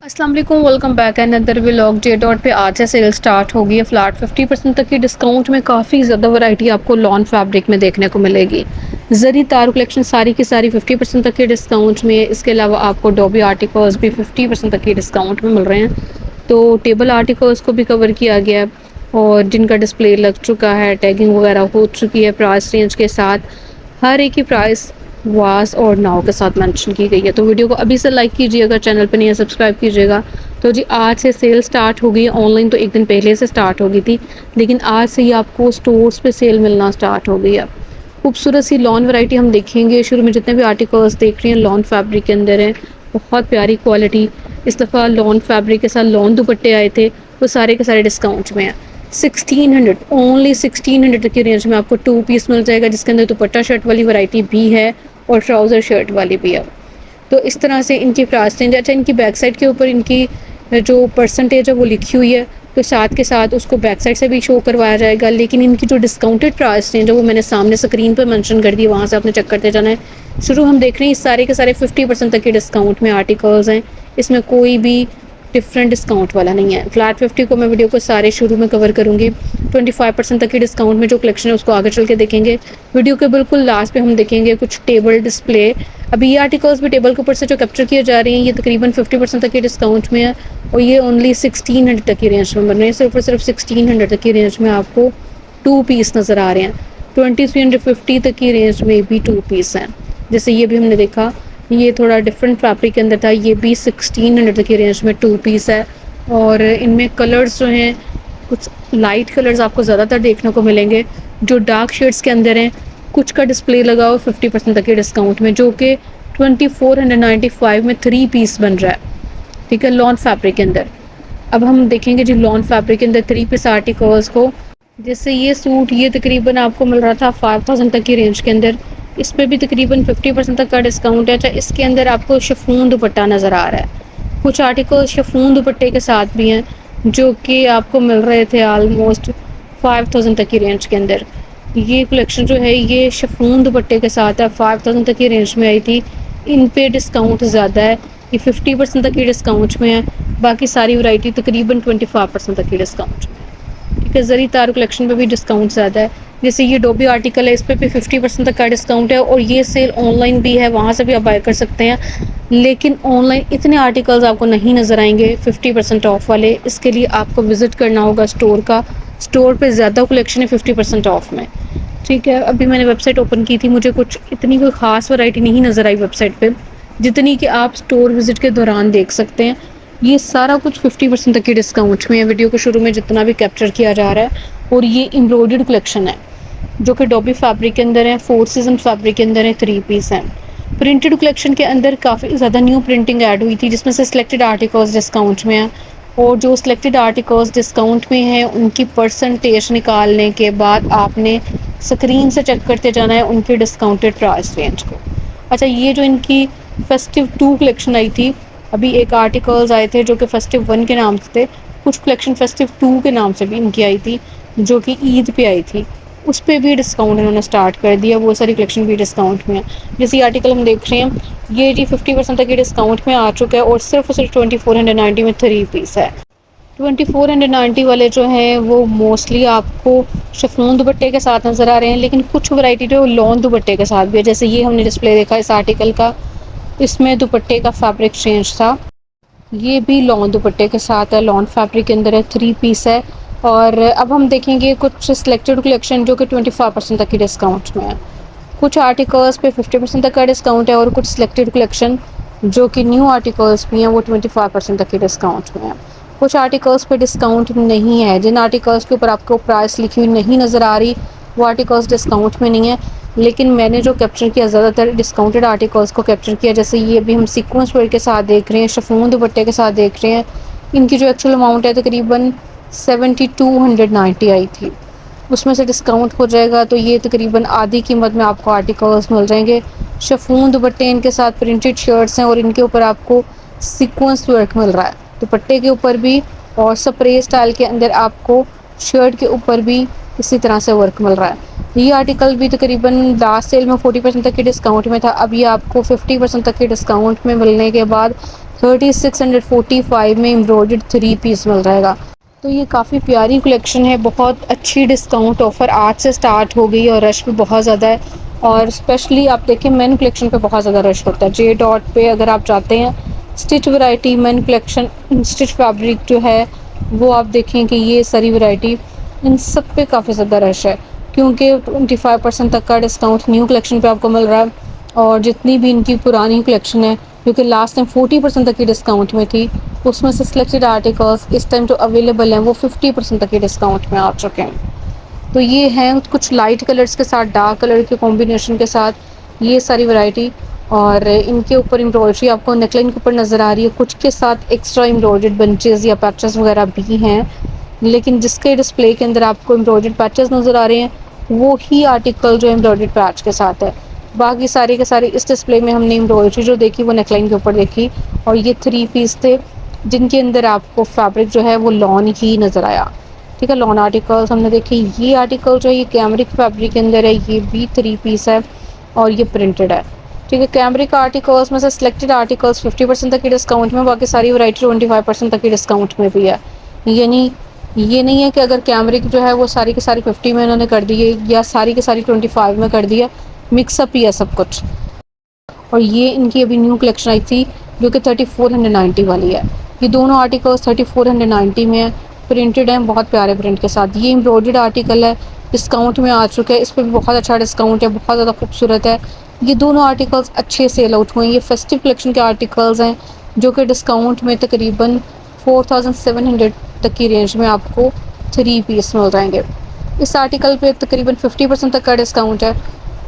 अस्सलाम वालेकुम, welcome back and other vlog. J dot पे आज से सेल स्टार्ट हो गई है। फ्लैट 50% तक की डिस्काउंट में काफ़ी ज़्यादा वैरायटी आपको लॉन फैब्रिक में देखने को मिलेगी। जरी तार कलेक्शन सारी की सारी 50% तक के डिस्काउंट में है। इसके अलावा आपको डॉबी आर्टिकल्स भी 50% तक की डिस्काउंट में मिल रहे हैं। तो टेबल आर्टिकल्स को भी कवर किया गया है और जिनका डिस्प्ले लग चुका है, टैगिंग वगैरह हो चुकी है प्राइस रेंज के साथ। हर एक की प्राइस वास और नाव के साथ मेंशन की गई है। तो वीडियो को अभी से लाइक कीजिएगा, चैनल पर नहीं है सब्सक्राइब कीजिएगा। तो जी आज से सेल स्टार्ट हो गई है। ऑनलाइन तो एक दिन पहले से स्टार्ट हो गई थी, लेकिन आज से ही आपको स्टोर्स पे सेल मिलना स्टार्ट हो गई है। खूबसूरत सी लॉन वैरायटी हम देखेंगे। शुरू में जितने भी आर्टिकल्स देख रहे हैं लॉन फैब्रिक के अंदर हैं, बहुत प्यारी क्वालिटी। इस दफ़ा लॉन फैब्रिक के साथ लॉन दुपट्टे आए थे, वो सारे के सारे डिस्काउंट में हैं। 1600 ओनली 1600 तक की रेंज में आपको 2 पीस मिल जाएगा, जिसके अंदर दुपट्टा शर्ट वाली वैरायटी भी है और ट्राउज़र शर्ट वाली भी है। तो इस तरह से इनकी प्राइस रेंज। अच्छा, इनकी बैक साइड के ऊपर इनकी जो परसेंटेज है वो लिखी हुई है, तो साथ के साथ उसको बैक साइड से भी शो करवाया जाएगा। लेकिन इनकी जो डिस्काउंटेड प्राइस रेंज है वो मैंने सामने स्क्रीन पर मेंशन कर दी, वहाँ से आपने चेक करते जाना है। शुरू हम देख रहे हैं, सारे के सारे 50% तक के डिस्काउंट में आर्टिकल्स हैं। इसमें कोई भी डिफरेंट डिस्काउंट वाला नहीं है। फ्लैट 50 को मैं वीडियो को सारे शुरू में कवर करूँगी। 25% तक की डिस्काउंट में जो कलेक्शन है उसको आगे चल के देखेंगे। वीडियो के बिल्कुल लास्ट पे हम देखेंगे कुछ टेबल डिस्प्ले। अभी ये आर्टिकल्स भी टेबल के ऊपर से जो कैप्चर किए जा रहे हैं, ये तकरीबन 50% तक के डिस्काउंट में है और ये ओनली 1600 तक की रेंज में बन रहे हैं। सिर्फ और सिर्फ 1600 तक की रेंज में आपको 2 पीस नज़र आ रहे हैं। 2350 तक की रेंज में भी 2 पीस हैं। जैसे ये भी हमने देखा, ये थोड़ा डिफरेंट फैब्रिक के अंदर था, ये भी 1600 तक की रेंज में 2 पीस है। और इनमें कलर्स जो हैं, कुछ लाइट कलर्स आपको ज़्यादातर देखने को मिलेंगे, जो डार्क शेड्स के अंदर हैं। कुछ का डिस्प्ले लगा हुआ 50% तक के डिस्काउंट में, जो कि 2495 में 3 पीस बन रहा है। ठीक है, लॉन फैब्रिक के अंदर। अब हम देखेंगे जी लॉन फैब्रिक के अंदर 3 पीस आर्टिकल्स को। जैसे ये सूट, ये तकरीबन आपको मिल रहा था 5000 तक की रेंज के अंदर। इस पे भी तकरीबन 50% तक का डिस्काउंट है। अच्छा, इसके अंदर आपको शिफॉन दुपट्टा नज़र आ रहा है। कुछ आर्टिकल शिफॉन दुपट्टे के साथ भी हैं, जो कि आपको मिल रहे थे आलमोस्ट 5000 तक की रेंज के अंदर। ये कलेक्शन जो है ये शिफॉन दुपट्टे के साथ है, 5000 तक की रेंज में आई थी। इन पे डिस्काउंट ज़्यादा है, ये 50% तक की डिस्काउंट में है। बाकी सारी वैरायटी तकरीबन 25% तक की डिस्काउंट में है। ठीक है, जरी तार कलेक्शन पे भी डिस्काउंट ज़्यादा है। जैसे ये डोबी आर्टिकल है, इस पे भी 50% तक का डिस्काउंट है और ये सेल ऑनलाइन भी है, वहाँ से भी आप बाय कर सकते हैं। लेकिन ऑनलाइन इतने आर्टिकल्स आपको नहीं नज़र आएंगे 50% ऑफ वाले। इसके लिए आपको विज़िट करना होगा स्टोर का। स्टोर पे ज़्यादा कलेक्शन है 50% ऑफ में। ठीक है, अभी मैंने वेबसाइट ओपन की थी, मुझे कुछ इतनी कोई ख़ास वैरायटी नहीं नज़र आई वेबसाइट पे, जितनी कि आप स्टोर विज़िट के दौरान देख सकते हैं। ये सारा कुछ 50% तक की डिस्काउंट में है, वीडियो को शुरू में जितना भी कैप्चर किया जा रहा है। और ये एम्ब्रॉयडर्ड कलेक्शन है, जो कि डॉबी फैब्रिक के अंदर है, 4 सीजन फैब्रिक के अंदर है, 3 पीस हैं। प्रिंटेड कलेक्शन के अंदर काफ़ी ज़्यादा न्यू प्रिंटिंग ऐड हुई थी, जिसमें से सिलेक्टेड आर्टिकल्स डिस्काउंट में हैं। और जो सिलेक्टेड आर्टिकल्स डिस्काउंट में हैं उनकी परसेंटेज निकालने के बाद आपने स्क्रीन से चेक करते जाना है उनके डिस्काउंटेड प्राइस रेंज को। अच्छा, ये जो इनकी फेस्टिव 2 कलेक्शन आई थी, अभी एक आर्टिकल्स आए थे जो कि फेस्टिव 1 के नाम से थे, कुछ कलेक्शन फेस्टिव 2 के नाम से भी इनकी आई थी, जो कि ईद पे आई थी। उस पे भी डिस्काउंट इन्होंने स्टार्ट कर दिया, वो सारी कलेक्शन भी डिस्काउंट में है। जैसे आर्टिकल हम देख रहे हैं, ये जी 50% तक के डिस्काउंट में आ चुका है और सिर्फ 2490 में 3 पीस है। 2490 वाले जो हैं वो मोस्टली आपको शिफॉन दुपट्टे के साथ नज़र आ रहे हैं, लेकिन कुछ वैरायटी जो लॉन दुपट्टे के साथ भी है। जैसे ये हमने डिस्प्ले देखा इस आर्टिकल का, इसमें दुपट्टे का फैब्रिक चेंज था। ये भी लॉन दुपट्टे के साथ है, लॉन फैब्रिक के अंदर है, 3 पीस है। और अब हम देखेंगे कुछ सिलेक्टेड कलेक्शन जो कि 25% तक की डिस्काउंट में है। कुछ आर्टिकल्स पे 50% तक का डिस्काउंट है और कुछ सिलेक्टेड कलेक्शन जो कि न्यू आर्टिकल्स भी हैं वो 25% तक के डिस्काउंट में है। कुछ आर्टिकल्स पे डिस्काउंट नहीं है, जिन आर्टिकल्स के ऊपर आपको प्राइस लिखी हुई नहीं नज़र आ रही वो आर्टिकल्स डिस्काउंट में नहीं है। लेकिन मैंने जो कैप्चर किया ज़्यादातर डिस्काउंटेड आर्टिकल्स को कैप्चर किया। जैसे ये भी हम सीक्वेंस वर्क के साथ देख रहे हैं, शिफॉन दुपट्टे के साथ देख रहे हैं। इनकी जो एक्चुअल अमाउंट है तकरीबन 7290 आई थी, उसमें से डिस्काउंट हो जाएगा तो ये तकरीबन आधी कीमत में आपको आर्टिकल्स मिल जाएंगे। शिफॉन दुपट्टे इनके साथ प्रिंटेड शर्ट्स हैं और इनके ऊपर आपको सीक्वेंस वर्क मिल रहा है दुपट्टे के ऊपर भी, और स्प्रे स्टाइल के अंदर आपको शर्ट के ऊपर भी इसी तरह से वर्क मिल रहा है। ये आर्टिकल भी तकरीबन लास्ट सेल में 40% तक के डिस्काउंट में था, अब ये आपको 50% तक के डिस्काउंट में मिलने के बाद 3645 में एम्ब्रॉयडर्ड 3 पीस मिल जाएगा। तो ये काफ़ी प्यारी कलेक्शन है, बहुत अच्छी डिस्काउंट ऑफ़र आज से स्टार्ट हो गई और रश भी बहुत ज़्यादा है। और स्पेशली आप देखें मेन कलेक्शन पे बहुत ज़्यादा रश होता है। जे डॉट पे अगर आप जाते हैं, stitch variety main collection stitch fabric जो है वो आप देखें कि ये सारी वैरायटी इन सब पे काफ़ी ज़्यादा रश है, क्योंकि 25% तक का डिस्काउंट न्यू कलेक्शन पे आपको मिल रहा है। और जितनी भी इनकी पुरानी कलेक्शन है, क्योंकि लास्ट टाइम 40% तक की डिस्काउंट में थी, उसमें से सिलेक्टेड आर्टिकल्स इस टाइम जो अवेलेबल हैं वो 50% तक के डिस्काउंट में आ चुके हैं। तो ये हैं कुछ लाइट कलर्स के साथ डार्क कलर के कॉम्बिनेशन के साथ ये सारी वैरायटी। और इनके ऊपर एम्ब्रॉयडरी आपको नेकलाइन के ऊपर नज़र आ रही है, कुछ के साथ एक्स्ट्रा एम्ब्रॉयडर्ड बंचेस या पैचेस वगैरह भी हैं, लेकिन जिसके डिस्प्ले के अंदर आपको एम्ब्रॉयडर्ड पैचेस नज़र आ रहे हैं वो ही आर्टिकल जो एम्ब्रॉयडर्ड पैच के साथ है। बाकी सारे के सारे इस डिस्प्ले में हमने एम्ब्रॉयडरी जो देखी वो नेकलाइन के ऊपर देखी, और ये 3 पीस थे जिनके अंदर आपको फैब्रिक जो है वो लॉन ही नज़र आया। ठीक है, लॉन आर्टिकल्स हमने देखे। ये आर्टिकल जो है ये कैमरिक फैब्रिक के अंदर है, ये भी 3 पीस है और ये प्रिंटेड है। ठीक है, कैमरिक आर्टिकल्स में से सिलेक्टेड आर्टिकल्स 50% तक की डिस्काउंट में, बाकी सारी वैरायटी 25% तक की डिस्काउंट में भी है। यानी ये नहीं है कि अगर कैमरिक जो है वो सारी की सारी 50 में इन्होंने कर दी है या सारी की सारी 25 में कर दी है, मिक्सअप ही है सब कुछ। और ये इनकी अभी न्यू कलेक्शन आई थी जो कि 3490 वाली है। ये दोनों आर्टिकल्स 3490 में है, प्रिंटेड हैं बहुत प्यारे प्रिंट के साथ। ये एम्ब्रॉयडर्ड आर्टिकल है, डिस्काउंट में आ चुका है, इस पर भी बहुत अच्छा डिस्काउंट है, बहुत ज़्यादा खूबसूरत है। ये दोनों आर्टिकल्स अच्छे सेल आउट हुए हैं। ये फेस्टिव कलेक्शन के आर्टिकल्स हैं जो कि डिस्काउंट में तकरीबन 4700 तक की रेंज में आपको 3 पीस मिल जाएंगे। इस आर्टिकल पे तकरीबन 50% तक का डिस्काउंट है।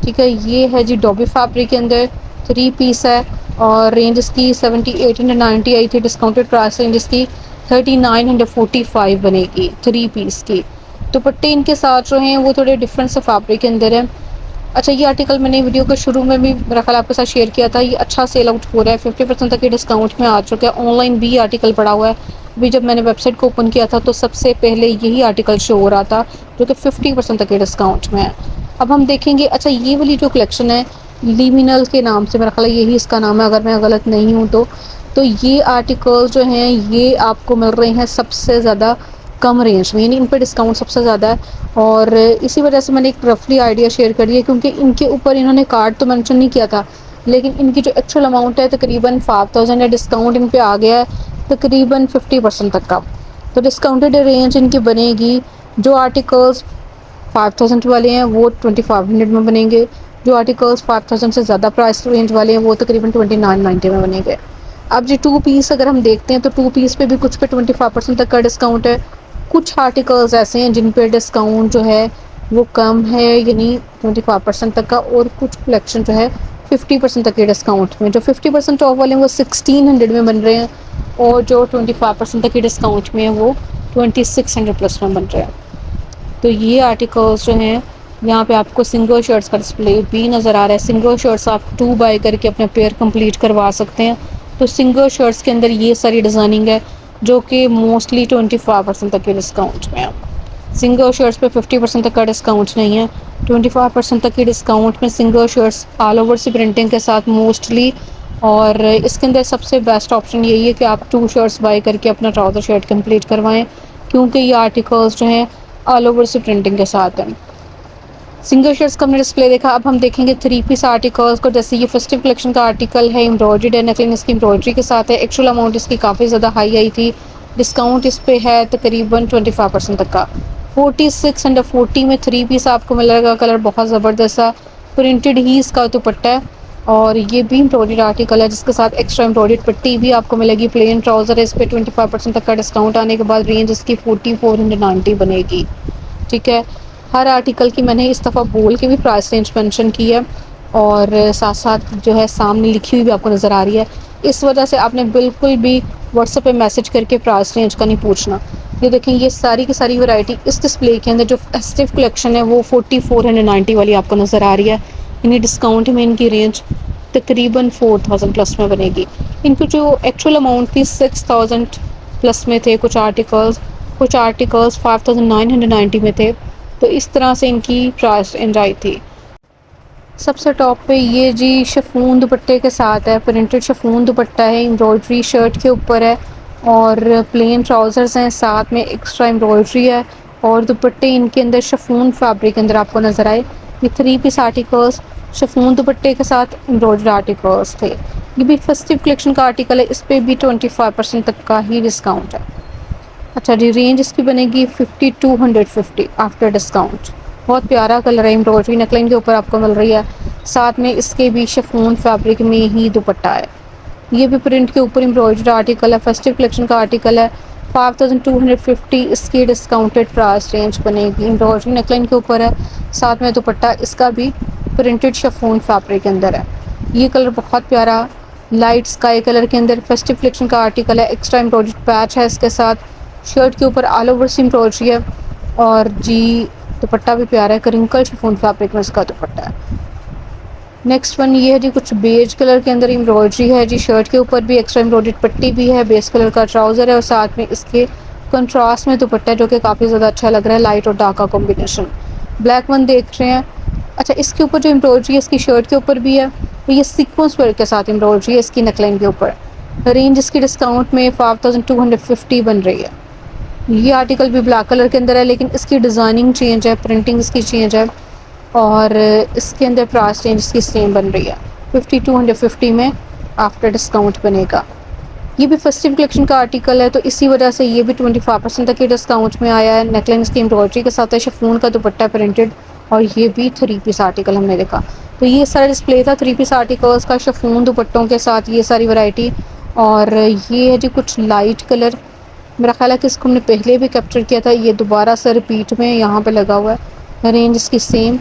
ठीक है, ये है जी डॉबी फैब्रिक के अंदर 3 पीस है और रेंज इसकी 7890 आई थी, डिस्काउंटेड प्राइस रेंज इसकी 3945 बनेगी 3 पीस की। दुपट्टे इनके साथ जो हैं वो थोड़े डिफरेंट से फैब्रिक के अंदर है। अच्छा, ये आर्टिकल मैंने वीडियो के शुरू में भी मेरा ख्याल आपके साथ शेयर किया था, ये अच्छा सेल आउट हो रहा है, 50% तक के डिस्काउंट में आ चुका है। ऑनलाइन भी आर्टिकल पड़ा हुआ है, अभी जब मैंने वेबसाइट को ओपन किया था तो सबसे पहले यही आर्टिकल शो हो रहा था जो कि 50% तक के डिस्काउंट में है। अब हम देखेंगे, अच्छा ये वाली जो कलेक्शन है लिमिनल के नाम से, मेरा ख्याल यही इसका नाम है अगर मैं गलत नहीं हूँ तो ये आर्टिकल्स जो हैं ये आपको मिल रहे हैं सबसे ज़्यादा कम रेंज में, यानी इन पर डिस्काउंट सबसे ज़्यादा है। और इसी वजह से मैंने एक रफली आइडिया शेयर करी है, क्योंकि इनके ऊपर इन्होंने कार्ड तो मेंशन नहीं किया था, लेकिन इनकी जो एक्चुअल अमाउंट है तकरीबन 5000 है, डिस्काउंट इन पे आ गया है तकरीबन 50% तक का। तो डिस्काउंटेड रेंज इनकी बनेगी, जो आर्टिकल्स 5000 वाले हैं वो 2500 में बनेंगे, जो आर्टिकल्स 5000 से ज़्यादा प्राइस रेंज वाले हैं वो तकरीबन 2990 में बनेंगे। अब जी 2 पीस अगर हम देखते हैं तो 2 पीस पे भी कुछ पे 25% तक का डिस्काउंट है, कुछ आर्टिकल्स ऐसे हैं जिन पे डिस्काउंट जो है वो कम है, यानी 25% तक का, और कुछ कलेक्शन जो है 50% तक के डिस्काउंट में। जो 50% ऑफ वाले हैं वो 1600 में बन रहे हैं, और जो 25% तक के डिस्काउंट में है वो 2600 प्लस में बन रहे हैं। तो ये आर्टिकल्स जो हैं यहाँ पे आपको सिंगल शर्ट्स का डिस्प्ले भी नज़र आ रहा है। सिंगल शर्ट्स आप 2 बाय करके अपना पेयर कंप्लीट करवा सकते हैं। तो सिंगल शर्ट्स के अंदर ये सारी डिज़ाइनिंग है जो कि मोस्टली 25% तक के डिस्काउंट में है। सिंगल शर्ट्स पे 50% तक का डिस्काउंट नहीं है, 25% तक के डिस्काउंट में सिंगल शर्ट्स ऑल ओवर सी प्रिंटिंग के साथ मोस्टली। और इसके अंदर सबसे बेस्ट ऑप्शन यही है कि आप 2 शर्ट्स बाय करके अपना ट्राउज़र शर्ट कंप्लीट करवाएं, क्योंकि ये आर्टिकल्स जो हैं ऑल ओवर सी प्रिंटिंग के साथ हैं। सिंगल शर्ट्स का हमने डिस्प्ले देखा, अब हम देखेंगे 3 पीस आर्टिकल्स को। जैसे ये फेस्टिव कलेक्शन का आर्टिकल है, एम्ब्रॉयडर्ड है, नेकलाइन इसकी एम्ब्रॉयडरी के साथ है, एक्चुअल अमाउंट इसकी काफ़ी ज़्यादा हाई आई थी, डिस्काउंट इस पे है तकरीबन 25% तक का। 4640 में 3 पीस आपको मिलेगा, कलर बहुत ज़बरदस्त सा, प्रिंटेड ही इसका दुपट्टा है, और ये भी एम्ब्रॉयडर्ड आर्टिकल है जिसके साथ एक्स्ट्रा एम्ब्रॉयडर्ड पट्टी भी आपको मिलेगी। प्लेन ट्राउज़र है, इस पर 25% तक का डिस्काउंट आने के बाद रेंज इसकी 4490 बनेगी। ठीक है, हर आर्टिकल की मैंने इस दफ़ा बोल के भी प्राइस रेंज मेंशन की है, और साथ साथ जो है सामने लिखी हुई भी आपको नज़र आ रही है। इस वजह से आपने बिल्कुल भी व्हाट्सएप पे मैसेज करके प्राइस रेंज का नहीं पूछना। ये देखें, ये सारी की सारी वैरायटी इस डिस्प्ले के अंदर जो फेस्टिव कलेक्शन है वो 4490 वाली आपको नज़र आ रही है, यानी डिस्काउंट में इनकी रेंज तकरीबन 4000 प्लस में बनेगी। इनकी जो एक्चुअल अमाउंट थी 6000 प्लस में थे कुछ आर्टिकल्स, कुछ आर्टिकल्स 5990 में थे। तो इस तरह से इनकी प्राइस रेंज आई थी। सबसे टॉप पे ये जी शिफॉन दुपट्टे के साथ है, प्रिंटेड शिफॉन दुपट्टा है, एम्ब्रॉयडरी शर्ट के ऊपर है और प्लेन ट्राउज़र्स हैं, साथ में एक्स्ट्रा एम्ब्रॉयडरी है और दुपट्टे इनके अंदर शिफॉन फैब्रिक के अंदर आपको नज़र आए। ये 3 पीस आर्टिकल्स शिफॉन दुपट्टे के साथ एम्ब्रॉयडरी आर्टिकल्स थे। ये भी फेस्टिव कलेक्शन का आर्टिकल है, इस पे भी 25% तक का ही डिस्काउंट है। अच्छा जी, रेंज इसकी बनेगी 5250 आफ्टर डिस्काउंट। बहुत प्यारा कलर है, एम्ब्रॉयडरी नेकलाइन के ऊपर आपको मिल रही है, साथ में इसके भी शिफॉन फैब्रिक में ही दुपट्टा है। ये भी प्रिंट के ऊपर एम्ब्रॉयडरी आर्टिकल है, फेस्टिव कलेक्शन का आर्टिकल है। 5250 इसकी डिस्काउंटेड प्राइस रेंज बनेगी। एम्ब्रॉयडरी नेकलाइन के ऊपर है, साथ में दुपट्टा इसका भी प्रिंटेड शिफॉन फैब्रिक के अंदर है। ये कलर बहुत प्यारा लाइट स्काई कलर के अंदर फेस्टिव कलेक्शन का आर्टिकल है। एक्स्ट्रा एम्ब्रॉयडरी पैच है इसके साथ, शर्ट के ऊपर ऑल ओवर से एम्ब्रॉयडरी है और जी दुपट्टा भी प्यारा है, क्रिंकल शिफॉन फैब्रिक में इसका दुपट्टा है। नेक्स्ट वन ये है जी, कुछ बेज कलर के अंदर एम्ब्रॉयडरी है जी, शर्ट के ऊपर भी एक्स्ट्रा एम्ब्रॉयडरी पट्टी भी है, बेस कलर का ट्राउज़र है और साथ में इसके कंट्रास्ट में दुपट्टा है जो कि काफ़ी ज़्यादा अच्छा लग रहा है, लाइट और डार्क का कॉम्बिनेशन। ब्लैक वन देख रहे हैं। अच्छा, इसके ऊपर जो एम्ब्रॉयडरी है इसकी शर्ट के ऊपर भी है, तो ये सीक्वेंस वर्क के साथ एम्ब्रॉयडरी है इसकी नेकलाइन के ऊपर। रेंज इसकी डिस्काउंट में 5250 बन रही है। ये आर्टिकल भी ब्लैक कलर के अंदर है, लेकिन इसकी डिज़ाइनिंग चेंज है, प्रिंटिंग इसकी चेंज है और इसके अंदर प्राइस रेंज इसकी सेम बन रही है। 5250 में आफ्टर डिस्काउंट बनेगा। ये भी फेस्टिव कलेक्शन का आर्टिकल है, तो इसी वजह से ये भी 25% तक के डिस्काउंट में आया है। नेकलाइन इसकी एम्ब्रॉयडरी के साथ है, शिफॉन का दुपट्टा प्रिंटेड और ये भी 3 पीस आर्टिकल हमने देखा। तो ये सारा डिस्प्ले था 3 पीस आर्टिकल्स का शिफॉन दुपट्टों के साथ, ये सारी वैरायटी। और ये है जी कुछ लाइट कलर, मेरा ख्याल है कि इसको हमने पहले भी कैप्चर किया था, ये दोबारा से रिपीट में यहाँ पे लगा हुआ है। रेंज इसकी सेम।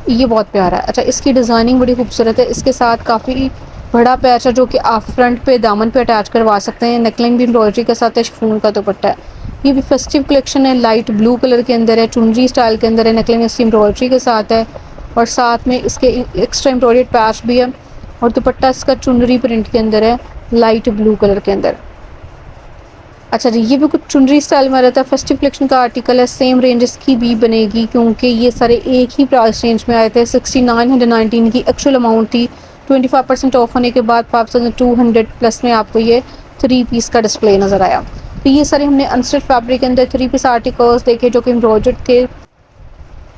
ये बहुत प्यारा है। अच्छा, इसकी डिज़ाइनिंग बड़ी खूबसूरत है, इसके साथ काफ़ी बड़ा पैच है जो कि आप फ्रंट पे दामन पे अटैच करवा सकते हैं। नेकलाइन भी एम्ब्रॉयडरी के साथ है, शिफॉन का दुपट्टा है। ये भी फेस्टिव कलेक्शन है, लाइट ब्लू कलर के अंदर है, चुनरी स्टाइल के अंदर है, नेकलाइन इसकी एम्ब्रॉयडरी के साथ है और साथ में इसके एक्स्ट्रा एम्ब्रॉयडरी पैच भी है और दुपट्टा इसका चुनरी प्रिंट के अंदर है, लाइट ब्लू कलर के अंदर। अच्छा जी, ये भी कुछ चुनरी स्टाइल में रहता है, फेस्टिव कलेक्शन का आर्टिकल है, सेम रेंज इसकी भी बनेगी क्योंकि ये सारे एक ही प्राइस रेंज में आए थे। 6919 की एक्चुअल अमाउंट थी, 25% ऑफ होने के बाद 5200 प्लस में आपको ये 3 पीस का डिस्प्ले नज़र आया। तो ये सारे हमने अनस्टिच फैब्रिक के अंदर 3 पीस आर्टिकल्स देखे जो कि एम्ब्रॉयडर्ड थे।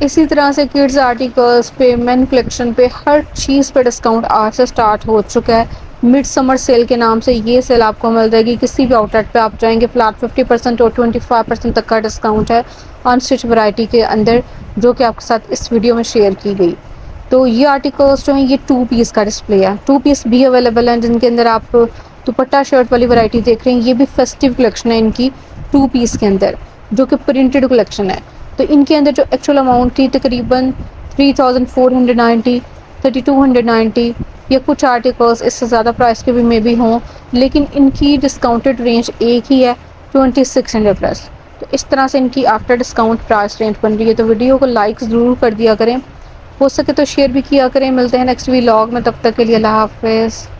इसी तरह से किड्स आर्टिकल्स पे, मेन कलेक्शन पे, हर चीज़ पे डिस्काउंट आज से स्टार्ट हो चुका है। मिड समर सेल के नाम से ये सेल आपको मिल जाएगी, किसी भी आउटलेट पे आप जाएंगे फ्लैट 50% और 25% तक का डिस्काउंट है अनस्टिच वैरायटी के अंदर, जो कि आपके साथ इस वीडियो में शेयर की गई। तो ये आर्टिकल्स जो हैं ये 2 पीस का डिस्प्ले है, 2 पीस भी अवेलेबल हैं जिनके अंदर आप दुपट्टा शर्ट वाली वैरायटी देख रहे हैं। ये भी फेस्टिव कलेक्शन है इनकी 2 पीस के अंदर, जो कि प्रिंटेड कलेक्शन है। तो इनके अंदर जो एक्चुअल अमाउंट थी तकरीबन 3490, 3290 या कुछ आर्टिकल्स इससे ज़्यादा प्राइस के भी मे भी हों, लेकिन इनकी डिस्काउंटेड रेंज एक ही है 2600 प्लस। तो इस तरह से इनकी आफ्टर डिस्काउंट प्राइस रेंज बन रही है। तो वीडियो को लाइक ज़रूर कर दिया करें, हो सके तो शेयर भी किया करें। मिलते हैं नेक्स्ट व्लॉग में, तब तक के लिए अल्लाह हाफ़िज़।